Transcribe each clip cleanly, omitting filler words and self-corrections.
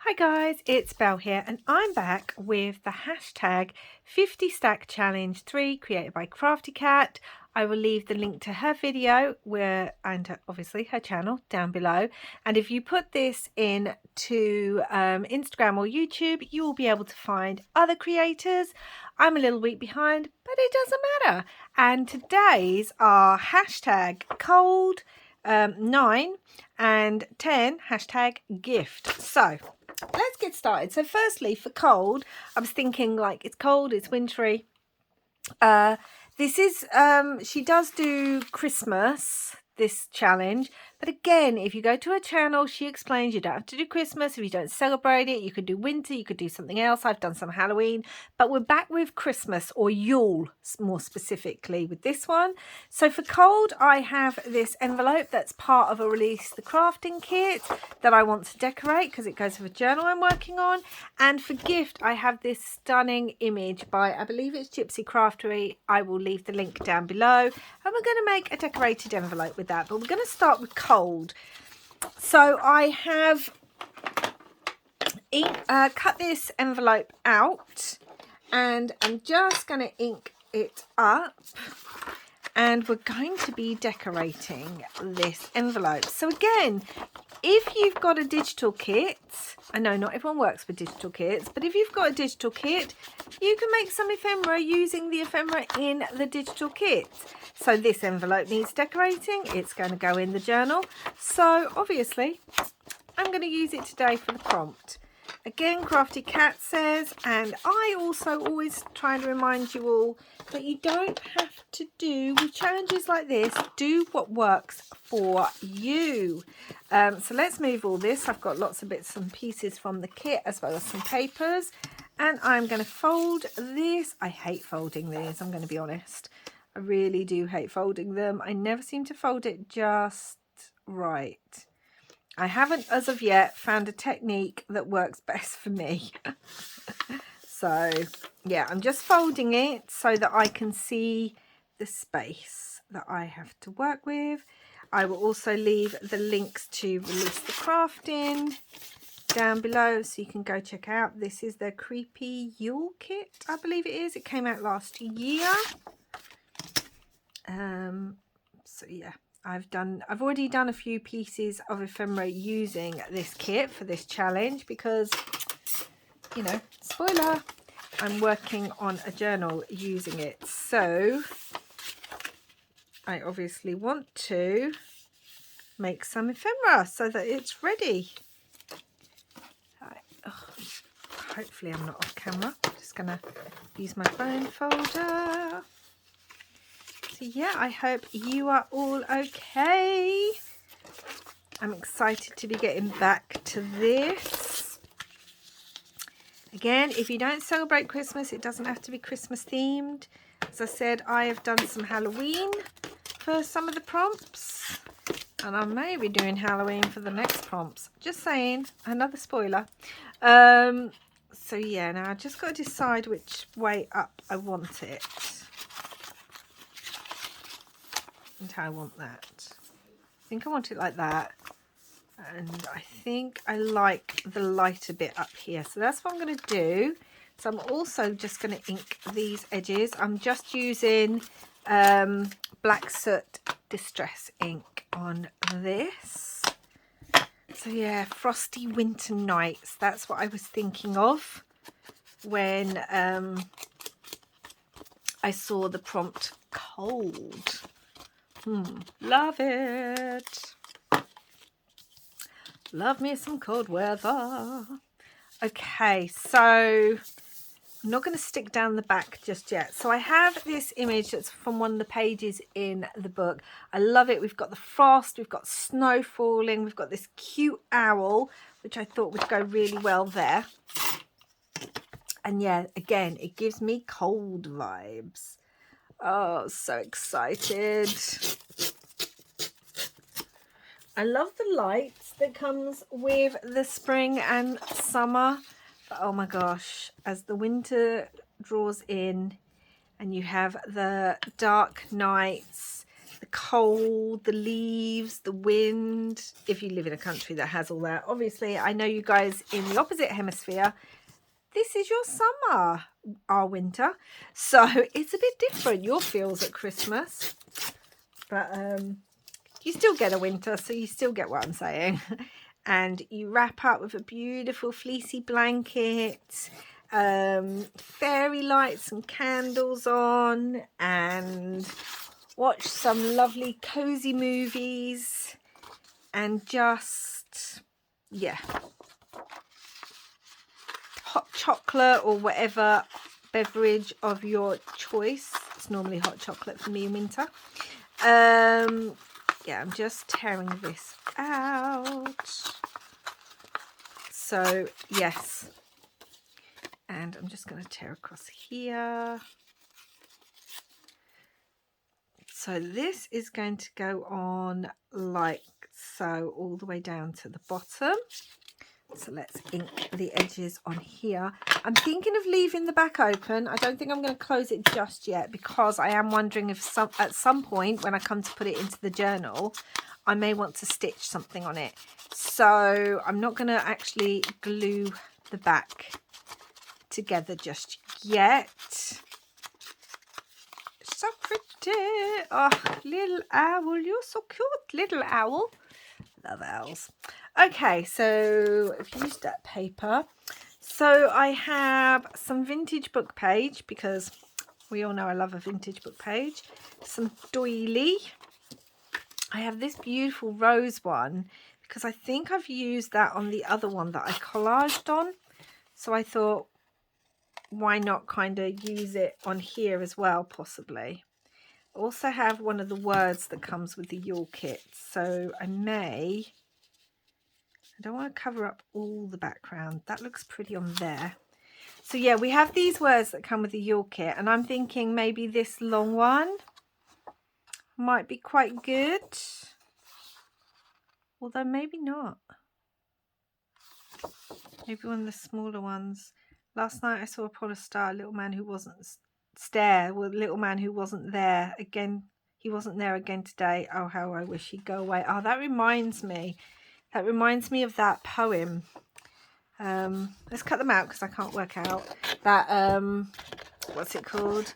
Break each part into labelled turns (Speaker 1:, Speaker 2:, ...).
Speaker 1: Hi guys, it's Belle here and I'm back with the hashtag 50 stack challenge 3 created by Crafty Cat. I will leave the link to her video and obviously her channel down below, and if you put this in to Instagram or YouTube, you will be able to find other creators. I'm a little week behind, but it doesn't matter. And today's are hashtag cold 9 and 10 hashtag gift. So let's get started. So firstly, for cold, I was thinking like it's cold, it's wintry. This is she does do Christmas, this challenge, but again, if you go to her channel, she explains you don't have to do Christmas. If you don't celebrate it, you could do winter, you could do something else. I've done some Halloween, but we're back with Christmas, or Yule more specifically with this one. So for cold, I have this envelope that's part of a Release the Crafting kit that I want to decorate because it goes with a journal I'm working on. And for gift, I have this stunning image by, I believe it's GypsyCraftery. I will leave the link down below, and we're going to make a decorated envelope with that, but we're going to start with cold. So I have cut this envelope out and I'm just going to ink it up, and we're going to be decorating this envelope. So again, if you've got a digital kit, I know not everyone works with digital kits, but if you've got a digital kit, you can make some ephemera using the ephemera in the digital kit. So this envelope needs decorating. It's going to go in the journal. So obviously, I'm going to use it today for the prompt. Again, Crafty Cat says, and I also always try to remind you all that you don't have to do, with challenges like this, do what works for you. So let's move all this. I've got lots of bits and pieces from the kit as well as some papers. And I'm going to fold this. I hate folding these, I'm going to be honest. I really do hate folding them. I never seem to fold it just right. I haven't, as of yet, found a technique that works best for me. So, yeah, I'm just folding it so that I can see the space that I have to work with. I will also leave the links to Release the Crafting down below so you can go check out. This is their creepy Yule kit, I believe it is. It came out last year. So yeah, I've already done a few pieces of ephemera using this kit for this challenge because, you know, spoiler, I'm working on a journal using it. So I obviously want to make some ephemera so that it's ready. Hopefully I'm not off camera. I'm just gonna use my bone folder. So yeah, I hope you are all okay. I'm excited to be getting back to this. Again, if you don't celebrate Christmas, it doesn't have to be Christmas themed. As I said, I have done some Halloween for some of the prompts, and I may be doing Halloween for the next prompts. Just saying, another spoiler. So yeah, now I just got to decide which way up I want it. And how I want that. I think I want it like that, and I think I like the lighter bit up here, so that's what I'm going to do. So I'm also just going to ink these edges. I'm just using Black Soot Distress ink on this. So yeah, frosty winter nights, that's what I was thinking of when I saw the prompt cold. Love it. Love me some cold weather. Okay, so I'm not going to stick down the back just yet. So I have this image that's from one of the pages in the book. I love it. We've got the frost, we've got snow falling, we've got this cute owl, which I thought would go really well there. And yeah, again, it gives me cold vibes. Oh, so excited. I love the lights that comes with the spring and summer, but oh my gosh, as the winter draws in and you have the dark nights the cold, the leaves, the wind. If you live in a country that has all that. Obviously, I know you guys in the opposite hemisphere, this is your summer, our winter. So it's a bit different, your feels at Christmas. But you still get a winter, so you still get what I'm saying. And you wrap up with a beautiful fleecy blanket, fairy lights and candles on, and watch some lovely cozy movies, and just, yeah, hot chocolate or whatever beverage of your choice. It's normally hot chocolate for me in winter. Yeah, I'm just tearing this out. So yes, and I'm just going to tear across here. So this is going to go on like so, all the way down to the bottom. So let's ink the edges on here. I'm thinking of leaving the back open. I don't think I'm going to close it just yet, because I am wondering if at some point when I come to put it into the journal, I may want to stitch something on it. So I'm not going to actually glue the back together just yet. So pretty. Oh, little owl, you're so cute, little owl. Love owls. Okay, so I've used that paper. So I have some vintage book page, because we all know I love a vintage book page. Some doily. I have this beautiful rose one, because I think I've used that on the other one that I collaged on. So I thought, why not kind of use it on here as well, possibly. I also have one of the words that comes with the Yule kit, so I don't want to cover up all the background. That looks pretty on there. So yeah, we have these words that come with the Yule kit, and I'm thinking maybe this long one might be quite good, although maybe not. Maybe one of the smaller ones. Last night I saw upon a star, little man who wasn't little man who wasn't there again. He wasn't there again today. Oh, how I wish he'd go away. Oh, that reminds me. That reminds me of that poem. Let's cut them out because I can't work out that. What's it called?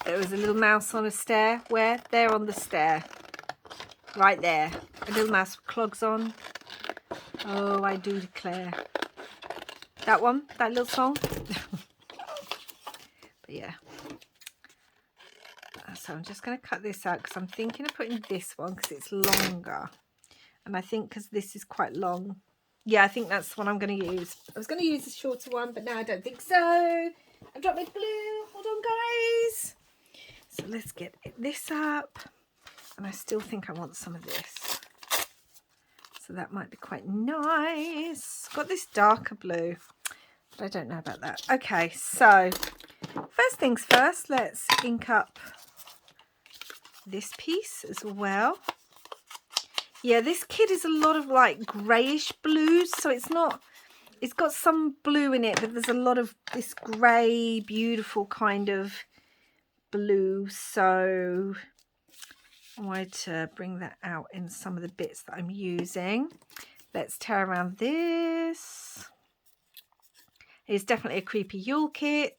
Speaker 1: There was a little mouse on a stair. Where? There on the stair. Right there. A little mouse with clogs on. Oh, I do declare. That one? That little song? But yeah. So I'm just going to cut this out because I'm thinking of putting this one because it's longer. And I think because this is quite long. Yeah, I think that's the one I'm going to use. I was going to use a shorter one, but now I don't think so. I've dropped my glue. Hold on, guys. So let's get this up. And I still think I want some of this. So that might be quite nice. Got this darker blue, but I don't know about that. Okay, so first things first, let's ink up this piece as well. Yeah, this kit is a lot of like greyish blues, so it's got some blue in it, but there's a lot of this grey, beautiful kind of blue. So I wanted to bring that out in some of the bits that I'm using. Let's tear around this. It's definitely a creepy Yule kit.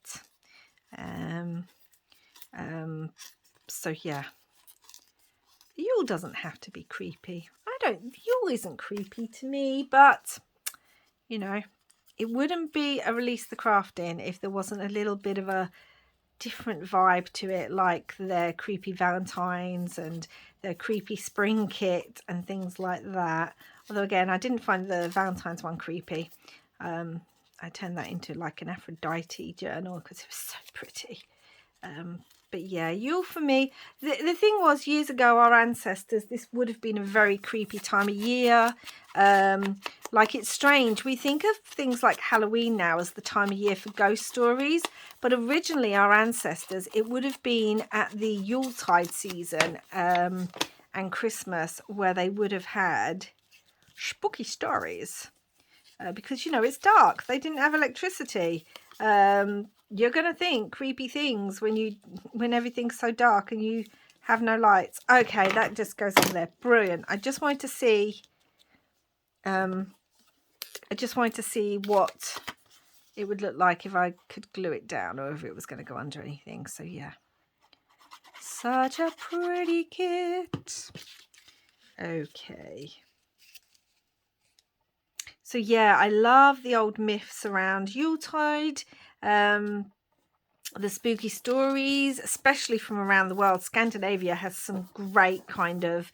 Speaker 1: So yeah, Yule doesn't have to be creepy. Yule isn't creepy to me, but you know, it wouldn't be a Release the Crafting if there wasn't a little bit of a different vibe to it, like their creepy Valentines and their creepy spring kit and things like that. Although again, I didn't find the Valentine's one creepy. I turned that into like an Aphrodite journal because it was so pretty. But yeah, Yule for me, the thing was, years ago, our ancestors, this would have been a very creepy time of year. Like, it's strange. We think of things like Halloween now as the time of year for ghost stories. But originally, our ancestors, it would have been at the Yuletide season and Christmas where they would have had spooky stories. Because, you know, it's dark. They didn't have electricity. You're going to think creepy things when everything's so dark and you Have no lights. Okay, that just goes on there. Brilliant. I just wanted to see what it would look like if I could glue it down, or if it was going to go under anything. So yeah, such a pretty kit. Okay, so yeah, I love the old myths around Yuletide, the spooky stories, especially from around the world. Scandinavia has some great kind of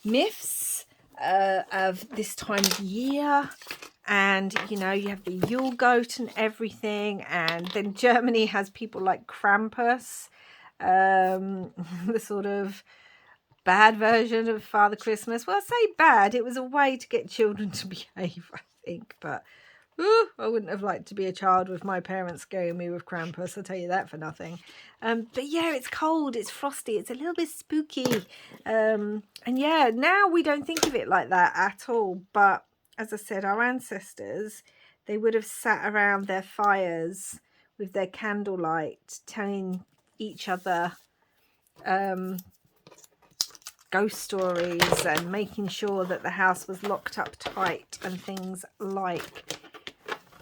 Speaker 1: myths of this time of year. And, you know, you have the Yule goat and everything. And then Germany has people like Krampus, the sort of bad version of Father Christmas. Well, I say bad. It was a way to get children to behave, I think. But I wouldn't have liked to be a child with my parents scaring me with Krampus. I'll tell you that for nothing. But yeah, it's cold. It's frosty. It's a little bit spooky. And yeah, now we don't think of it like that at all. But as I said, our ancestors, they would have sat around their fires with their candlelight, telling each other ghost stories and making sure that the house was locked up tight and things like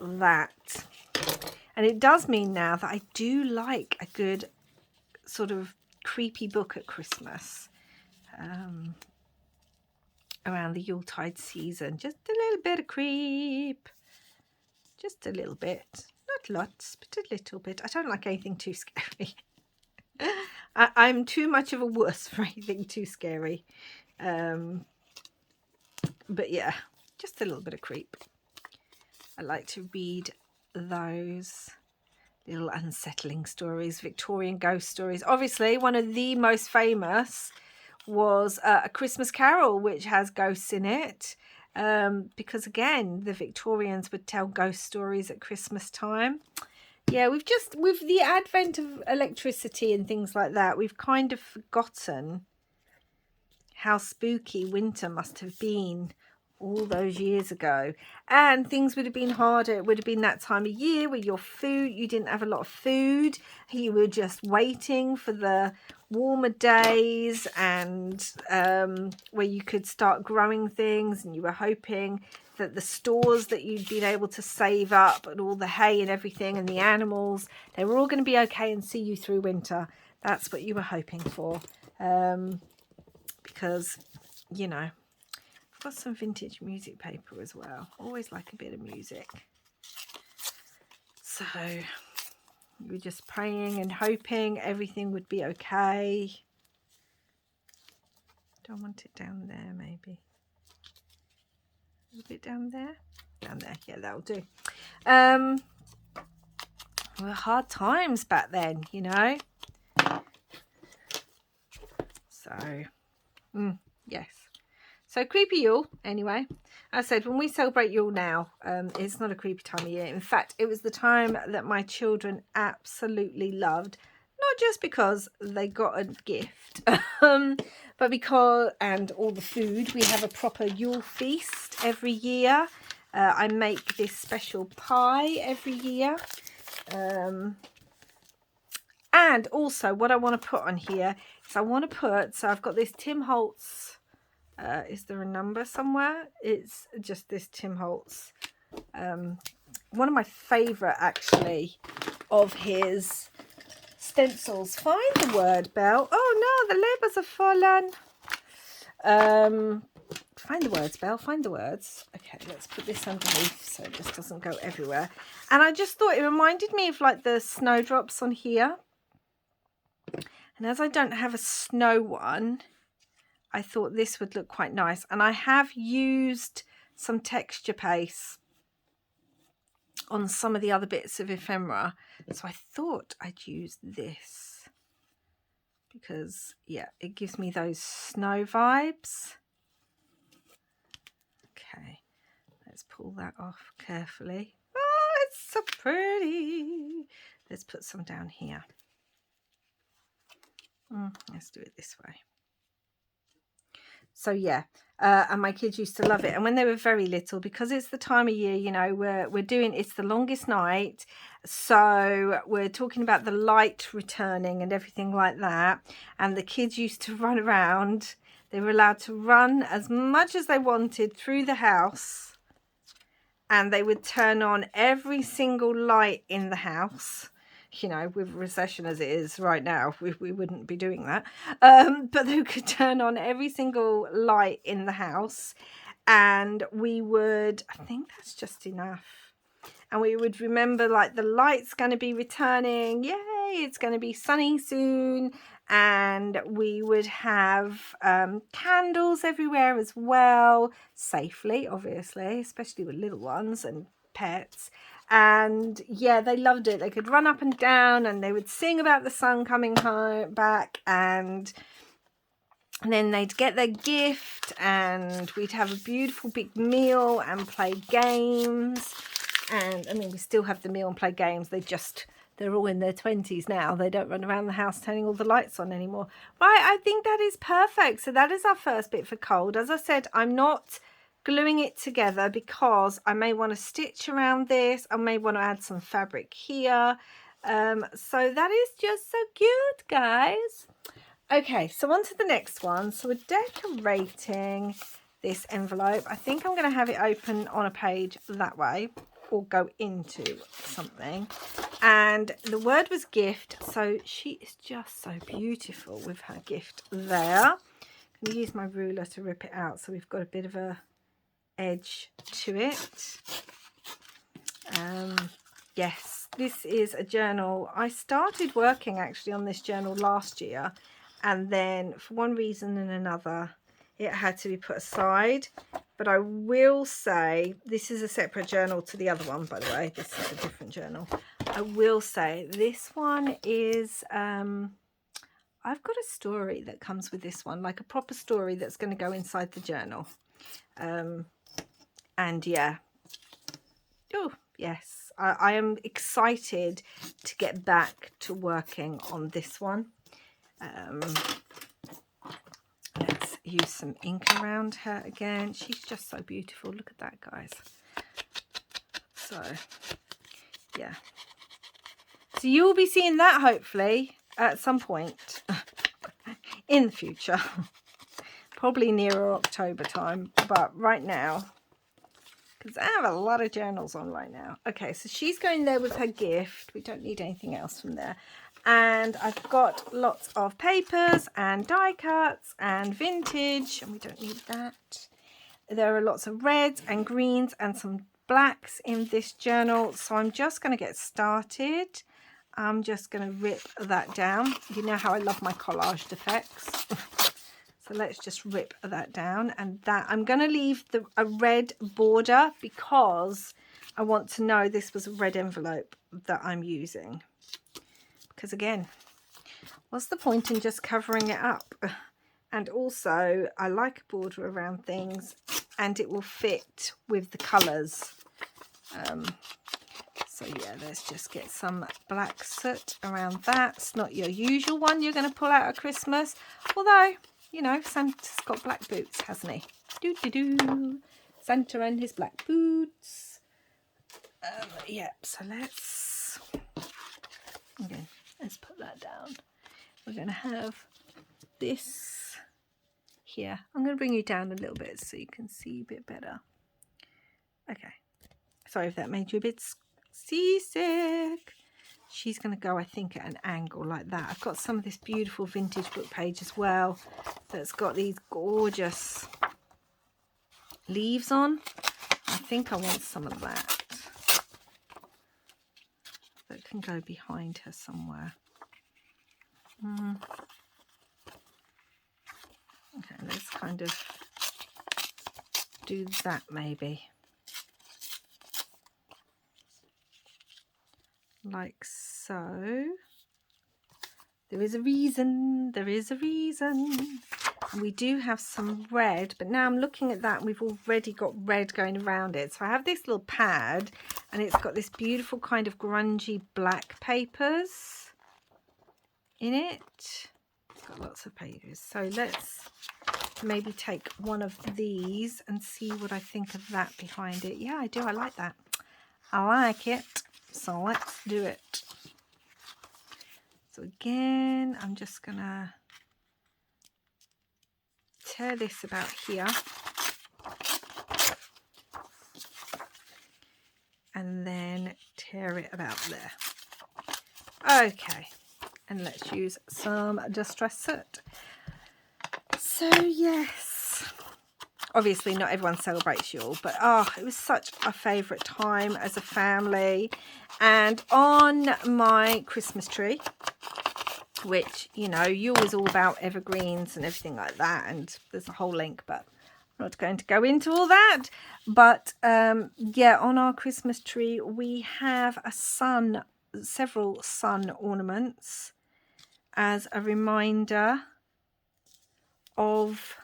Speaker 1: that. And it does mean now that I do like a good sort of creepy book at Christmas. Around the Yuletide season, just a little bit of creep, just a little bit, not lots, but a little bit. I don't like anything too scary. I'm too much of a wuss for anything too scary, but yeah, just a little bit of creep. I like to read those little unsettling stories, Victorian ghost stories. Obviously, one of the most famous was A Christmas Carol, which has ghosts in it, because again, the Victorians would tell ghost stories at Christmas time. Yeah, with the advent of electricity and things like that, we've kind of forgotten how spooky winter must have been all those years ago. And things would have been harder. It would have been that time of year where you didn't have a lot of food. You were just waiting for the warmer days, and where you could start growing things, and you were hoping that the stores that you'd been able to save up and all the hay and everything and the animals, they were all going to be okay and see you through winter. That's what you were hoping for, because, you know, I've got some vintage music paper as well. Always like a bit of music. So we were just praying and hoping everything would be okay. Don't want it down there, maybe. A little bit down there. Down there. Yeah, that'll do. Well, hard times back then, you know. So, yes. So creepy Yule, anyway. As I said, when we celebrate Yule now, it's not a creepy time of year. In fact, it was the time that my children absolutely loved. Not just because they got a gift, but because, and all the food. We have a proper Yule feast every year. I make this special pie every year. And also what I want to put on here is I want to put, so I've got this Tim Holtz, is there a number somewhere? It's just this Tim Holtz, one of my favourite actually of his stencils. Find the word, Belle. Oh no, the labels have fallen. Find the words, Belle, find the words. Okay, let's put this underneath so it just doesn't go everywhere. And I just thought it reminded me of like the snowdrops on here. And as I don't have a snow one, I thought this would look quite nice. And I have used some texture paste on some of the other bits of ephemera. So I thought I'd use this because, yeah, it gives me those snow vibes. Okay, let's pull that off carefully. Oh, it's so pretty. Let's put some down here. Let's do it this way. So yeah, and my kids used to love it. And when they were very little, because it's the time of year, you know, we're doing, it's the longest night, so we're talking about the light returning and everything like that. And the kids used to run around. They were allowed to run as much as they wanted through the house, and they would turn on every single light in the house. You know, with recession as it is right now, we wouldn't be doing that. But they could turn on every single light in the house, and we would, I think that's just enough. And we would remember, like, the light's going to be returning. Yay, it's going to be sunny soon. And we would have candles everywhere as well, safely, obviously, especially with little ones and pets. And yeah, they loved it. They could run up and down, and they would sing about the sun coming home back, and then they'd get their gift, and we'd have a beautiful big meal and play games. And I mean, we still have the meal and play games. They're all in their 20s now. They don't run around the house turning all the lights on anymore. Right, I think that is perfect. So that is our first bit for cold. As I said, I'm not gluing it together because I may want to stitch around this. I may want to add some fabric here. So that is just so cute, guys. Okay, so on to the next one. So we're decorating this envelope. I think I'm going to have it open on a page that way, or go into something. And the word was gift, so she is just so beautiful with her gift there. I'm going to use my ruler to rip it out, so we've got a bit of a edge to it. Yes, this is a journal. I started working actually on this journal last year, and then for one reason and another it had to be put aside. But I will say, this is a separate journal to the other one, by the way. This is a different journal. I will say this one is, I've got a story that comes with this one, like a proper story that's going to go inside the journal. And yeah, oh yes, I am excited to get back to working on this one. Let's use some ink around her again. She's just so beautiful. Look at that, guys. So yeah, so you will be seeing that hopefully at some point in the future, probably nearer October time, but right now, because I have a lot of journals on right now. Okay, so she's going there with her gift. We don't need anything else from there. And I've got lots of papers and die cuts and vintage, and we don't need that. There are lots of reds and greens and some blacks in this journal. So I'm just going to get started. I'm just going to rip that down. You know how I love my collaged effects. So let's just rip that down, and that I'm going to leave a red border because I want to know this was a red envelope that I'm using. Because again, what's the point in just covering it up? And also, I like a border around things, and it will fit with the colours. So yeah, let's just get some black soot around that. It's not your usual one you're going to pull out at Christmas, although, you know, Santa's got black boots, hasn't he? Do. Santa and his black boots. Yeah, so let's put that down. We're going to have this here. I'm going to bring you down a little bit so you can see a bit better. Okay. Sorry if that made you a bit seasick. She's going to go, I think, at an angle like that. I've got some of this beautiful vintage book page as well that's got these gorgeous leaves on. I think I want some of that. That can go behind her somewhere. Okay, let's kind of do that maybe. Like so. There is a reason. There is a reason. We do have some red, but now I'm looking at that and we've already got red going around it. So I have this little pad and it's got this beautiful kind of grungy black papers in it. It's got lots of pages. So let's maybe take one of these and see what I think of that behind it. Yeah, I do. I like that. I like it. So let's do it. So again, I'm just going to tear this about here. And then tear it about there. Okay. And let's use some Distress Soot. So yes, obviously not everyone celebrates Yule, but oh, it was such a favourite time as a family. And on my Christmas tree, which, you know, Yule is all about evergreens and everything like that, and there's a whole link, but I'm not going to go into all that. But yeah, on our Christmas tree we have a sun, several sun ornaments as a reminder of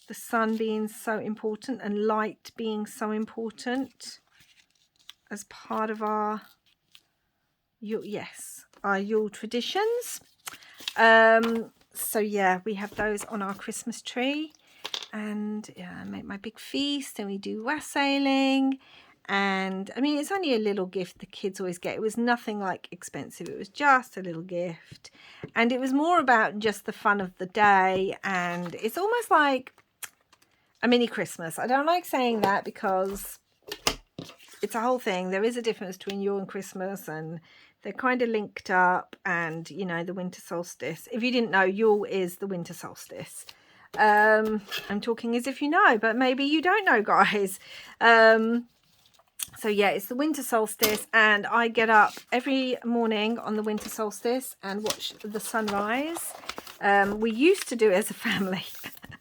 Speaker 1: the sun being so important and light being so important as part of our Yule, yes, our Yule traditions. So yeah, we have those on our Christmas tree, and yeah, I make my big feast and we do wassailing. And I mean, it's only a little gift the kids always get. It was nothing like expensive. It was just a little gift. And it was more about just the fun of the day. And it's almost like a mini Christmas. I don't like saying that because it's a whole thing. There is a difference between Yule and Christmas, and they're kind of linked up. And, you know, the winter solstice. If you didn't know, Yule is the winter solstice. I'm talking as if you know, but maybe you don't know, guys. So yeah, it's the winter solstice, and I get up every morning on the winter solstice and watch the sunrise. We used to do it as a family.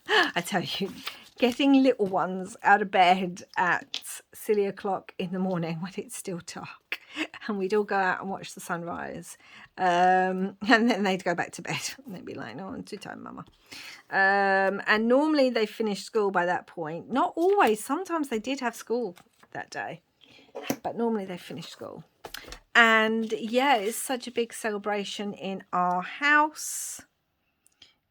Speaker 1: I tell you, getting little ones out of bed at silly o'clock in the morning when it's still dark, and we'd all go out and watch the sunrise, and then they'd go back to bed and they'd be like, "Oh, I'm too tired, mama." And normally they finished school by that point. Not always. Sometimes they did have school that day, but normally they finished school. And yeah, it's such a big celebration in our house.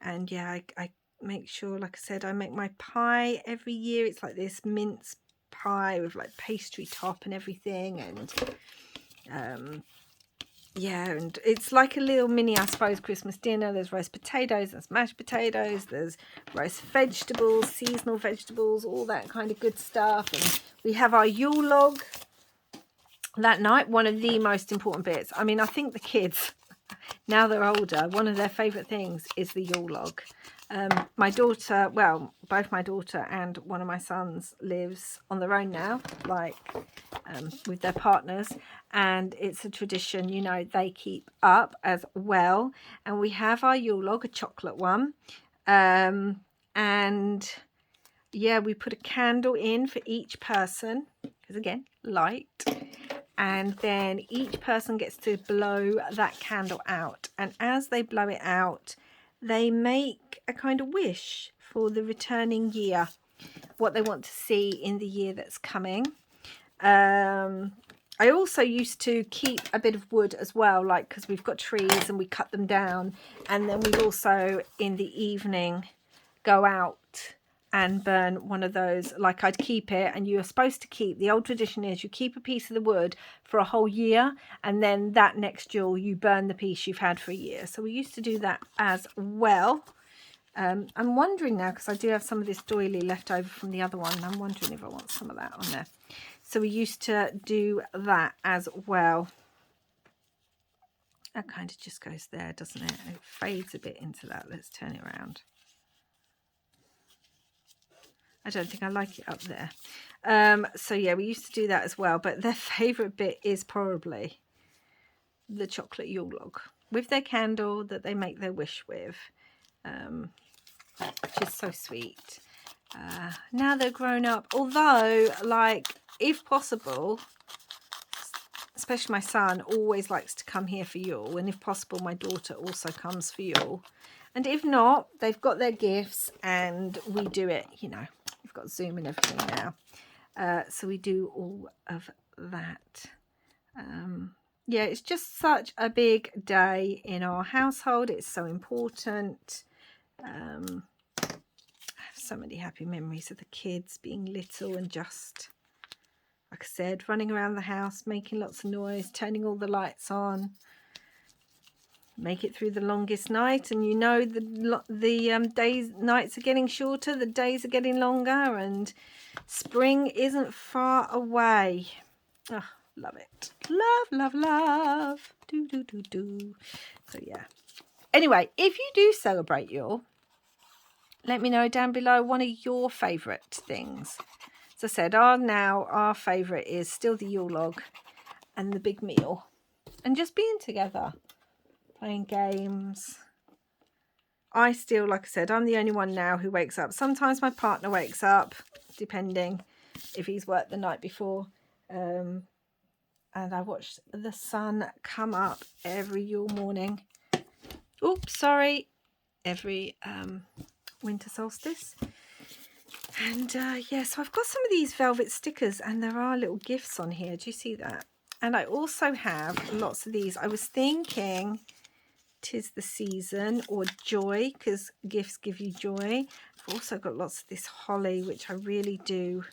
Speaker 1: And yeah, I make sure, like I said, I make my pie every year. It's like this mince pie with like pastry top and everything. And yeah, and it's like a little mini, I suppose, Christmas dinner. There's roast potatoes, there's mashed potatoes, there's roast vegetables, seasonal vegetables, all that kind of good stuff. And we have our Yule log that night. One of the most important bits. I mean, I think the kids, now they're older, one of their favourite things is the Yule log. My daughter, well, both my daughter and one of my sons lives on their own now, like with their partners, and it's a tradition, you know, they keep up as well. And we have our Yule log, a chocolate one, and yeah, we put a candle in for each person, because again, light. And then each person gets to blow that candle out, and as they blow it out, they make a kind of wish for the returning year, what they want to see in the year that's coming. I also used to keep a bit of wood as well, like, because we've got trees and we cut them down, and then we'd also in the evening go out and burn one of those. Like, I'd keep it, and you're supposed to keep, the old tradition is you keep a piece of the wood for a whole year, and then that next Yule you burn the piece you've had for a year. So we used to do that as well. I'm wondering now, because I do have some of this doily left over from the other one, and I'm wondering if I want some of that on there. So we used to do that as well. That kind of just goes there, doesn't it? It fades a bit into that. Let's turn it around. I don't think I like it up there. So yeah, we used to do that as well. But their favourite bit is probably the chocolate Yule log with their candle that they make their wish with, which is so sweet. Now they're grown up. Although, like, if possible, especially my son always likes to come here for Yule. And if possible, my daughter also comes for Yule. And if not, they've got their gifts and we do it, you know. We've got Zoom and everything now. So we do all of that. Yeah, it's just such a big day in our household. It's so important. so many happy memories of the kids being little and just, like I said, running around the house, making lots of noise, turning all the lights on. Make it through the longest night, and you know the nights are getting shorter, the days are getting longer, and spring isn't far away. Oh, love it. Love. Do. So yeah. Anyway, if you do celebrate Yule, let me know down below one of your favourite things. As I said, our favourite is still the Yule log and the big meal, and just being together. Playing games. I still, like I said, I'm the only one now who wakes up. Sometimes my partner wakes up, depending if he's worked the night before. And I watch the sun come up every Yule morning. Oops, sorry. Every winter solstice. And yeah, so I've got some of these velvet stickers, and there are little gifts on here. Do you see that? And I also have lots of these. I was thinking 'tis the season or joy, because gifts give you joy. I've also got lots of this holly, which I really do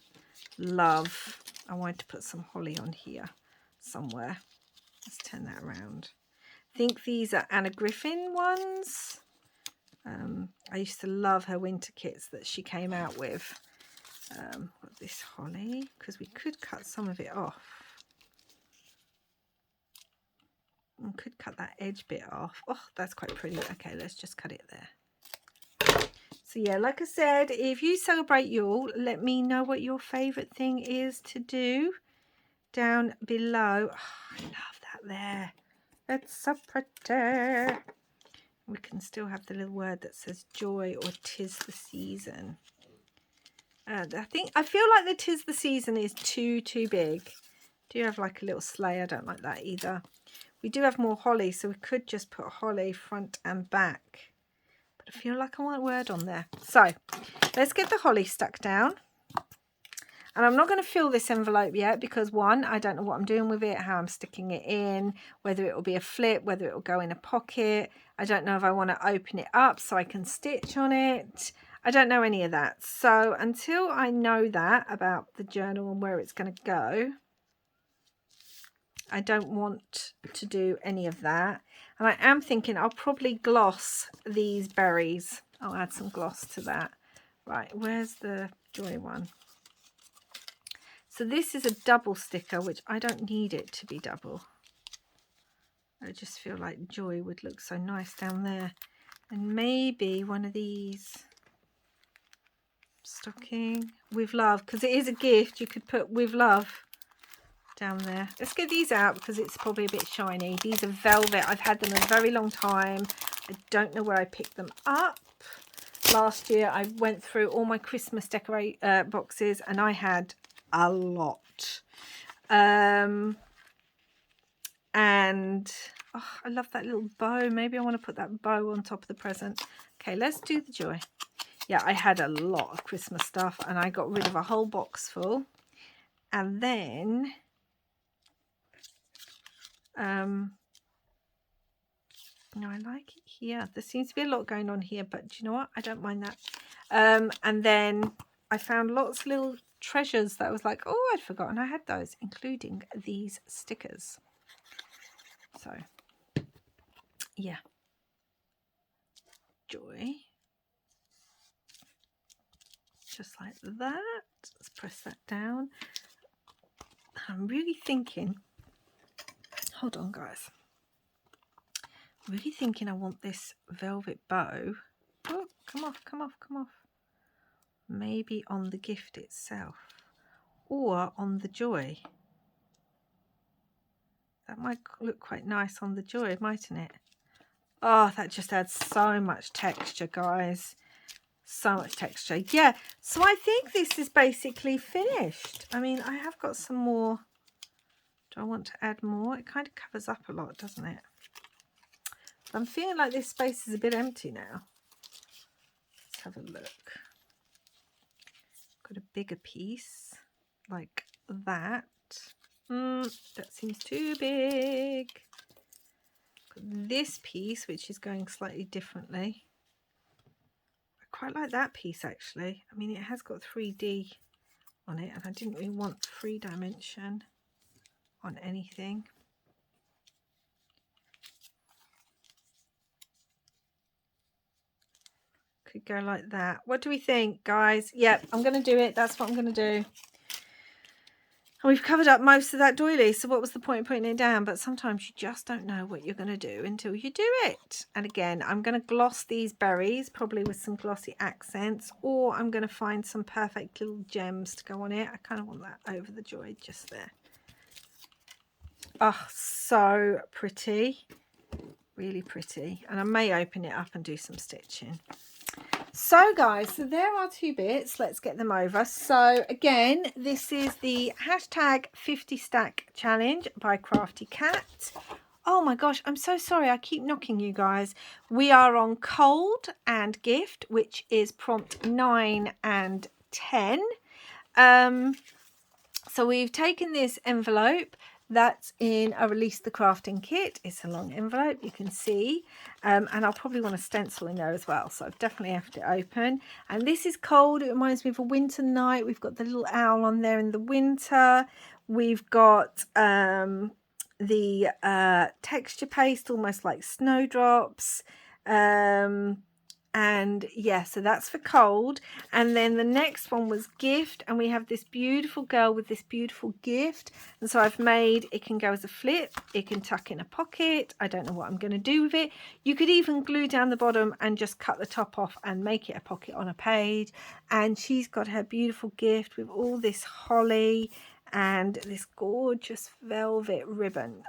Speaker 1: love. I wanted to put some holly on here somewhere. Let's turn that around. I think these are Anna Griffin ones. I used to love her winter kits that she came out with. Got this holly, because we could cut some of it off. I could cut that edge bit off. Oh, that's quite pretty. Okay, let's just cut it there. So yeah, like I said, if you celebrate Yule, let me know what your favourite thing is to do down below. Oh, I love that there. It's so pretty. We can still have the little word that says joy or 'tis the season. I feel like the 'tis the season is too big. Do you have like a little sleigh? I don't like that either. We do have more holly, so we could just put holly front and back. But I feel like I want a word on there. So let's get the holly stuck down. And I'm not going to fill this envelope yet because, one, I don't know what I'm doing with it, how I'm sticking it in, whether it will be a flip, whether it will go in a pocket. I don't know if I want to open it up so I can stitch on it. I don't know any of that. So until I know that about the journal and where it's going to go, I don't want to do any of that. And I am thinking I'll probably gloss these berries. I'll add some gloss to that. Right, where's the joy one? So this is a double sticker, which I don't need it to be double. I just feel like joy would look so nice down there. And maybe one of these. Stocking with love, because it is a gift. You could put with love down there. Let's get these out because it's probably a bit shiny. These are velvet. I've had them a very long time. I don't know where I picked them up. Last year I went through all my Christmas boxes and I had a lot. And oh, I love that little bow. Maybe I want to put that bow on top of the present. Okay, let's do the joy. Yeah, I had a lot of Christmas stuff and I got rid of a whole box full. And then no, I like it here. There seems to be a lot going on here, but do you know what? I don't mind that. And then I found lots of little treasures that I was like, oh, I'd forgotten I had those, including these stickers. So, yeah. Joy. Just like that. Let's press that down. I'm really thinking, hold on guys. I'm really thinking I want this velvet bow. Oh, come off. Maybe on the gift itself or on the joy. That might look quite nice on the joy, mightn't it? Oh, that just adds so much texture, guys. So much texture. Yeah, so I think this is basically finished. I mean, I have got some more. Do I want to add more? It kind of covers up a lot, doesn't it? I'm feeling like this space is a bit empty now. Let's have a look. Got a bigger piece like that. That seems too big. Got this piece, which is going slightly differently. I quite like that piece actually. I mean, it has got 3D on it, and I didn't really want 3-dimension on anything. Could go like that. What do we think, guys? Yep, I'm going to do it. That's what I'm going to do. And we've covered up most of that doily, so what was the point of putting it down? But sometimes you just don't know what you're going to do until you do it. And again, I'm going to gloss these berries, probably with some glossy accents, or I'm going to find some perfect little gems to go on it. I kind of want that over the joy just there. Oh, so pretty. Really pretty. And I may open it up and do some stitching. So guys, so there are 2 bits. Let's get them over. So again, this is the hashtag 50 stack challenge by Crafty Cat. Oh my gosh, I'm so sorry. I keep knocking you guys. We are on cold and gift, which is prompt 9 and 10. So we've taken this envelope that's in a Release the Crafting kit. It's a long envelope, you can see, and I'll probably want a stencil in there as well, so I've definitely left it open. And this is cold. It reminds me of a winter night. We've got the little owl on there in the winter. We've got the texture paste, almost like snowdrops. And yeah, so that's for cold. And then the next one was gift, and we have this beautiful girl with this beautiful gift. And so I've made, it can go as a flip, it can tuck in a pocket. I don't know what I'm going to do with it. You could even glue down the bottom and just cut the top off and make it a pocket on a page. And she's got her beautiful gift with all this holly and this gorgeous velvet ribbon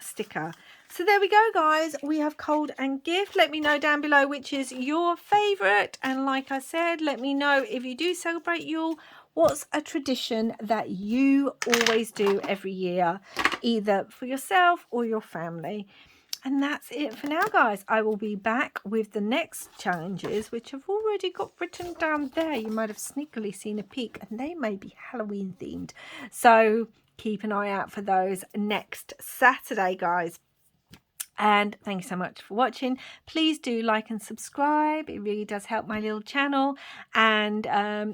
Speaker 1: sticker. So there we go, guys. We have cold and gift. Let me know down below which is your favorite, and like I said, let me know if you do celebrate Yule, what's a tradition that you always do every year, either for yourself or your family. And that's it for now, guys. I will be back with the next challenges, which I've already got written down there. You might have sneakily seen a peek, and they may be Halloween themed, so keep an eye out for those next Saturday, guys. And thank you so much for watching. Please do like and subscribe. It really does help my little channel. And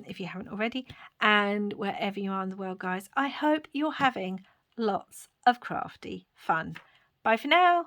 Speaker 1: if you haven't already, and wherever you are in the world, guys, I hope you're having lots of crafty fun. Bye for now.